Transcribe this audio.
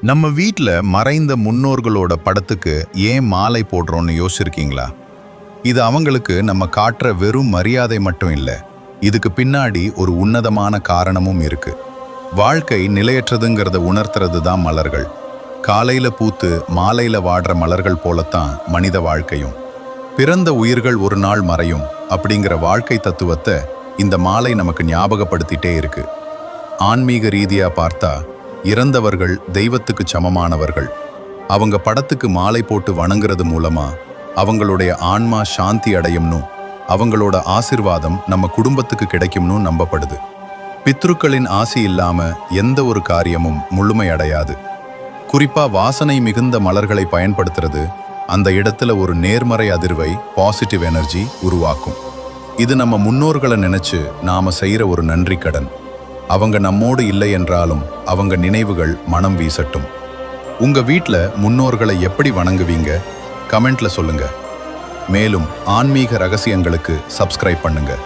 நம்ம வீட்ல மறைந்த முன்னோர்களோட படத்துக்கு ஏன் மாலை போடுறோம்னு யோசிச்சிருக்கீங்களா? இது அவங்களுக்கு நம்ம காட்டுற வெறும் மரியாதை மட்டும் இல்ல. இதுக்கு பின்னாடி ஒரு உன்னதமான காரணமும் இருக்கு. வாழ்க்கை நிலையற்றதுங்கிறத உணர்த்துறது தான் மலர்கள். காலையில பூத்து மாலையில வாடுற மலர்கள் போலத்தான் மனித வாழ்க்கையும். பிறந்த உயிர்கள் ஒரு நாள் மறையும் அப்படிங்கிற வாழ்க்கை தத்துவத்தை இந்த மாலை நமக்கு ஞாபகப்படுத்திட்டே இருக்கு. ஆன்மீக ரீதியா பார்த்தா இறந்தவர்கள் தெய்வத்துக்கு சமமானவர்கள். அவங்க படத்துக்கு மாலை போட்டு வணங்குறது மூலமா அவங்களுடைய ஆன்மா சாந்தி அடையும்னு, அவங்களோட ஆசிர்வாதம் நம்ம குடும்பத்துக்கு கிடைக்கும்னு நம்பப்படுது. பித்ருக்களின் ஆசி இல்லாம எந்த ஒரு காரியமும் முழுமை அடையாது. குறிப்பா வாசனை மிகுந்த மலர்களை பயன்படுத்துறது அந்த இடத்துல ஒரு நேர்மறை அதிர்வை, பாசிட்டிவ் எனர்ஜி உருவாக்கும். இது நம்ம முன்னோர்களை நினைச்சு நாம செய்யற ஒரு நன்றி கடன். அவங்க நம்மோடு இல்லை என்றாலும் அவங்க நினைவுகள் மனம் வீசட்டும். உங்க வீட்ல முன்னோர்களை எப்படி வணங்குவீங்க? கமெண்ட்ல சொல்லுங்க. மேலும் ஆன்மீக ரகசியங்களுக்கு சப்ஸ்கிரைப் பண்ணுங்க.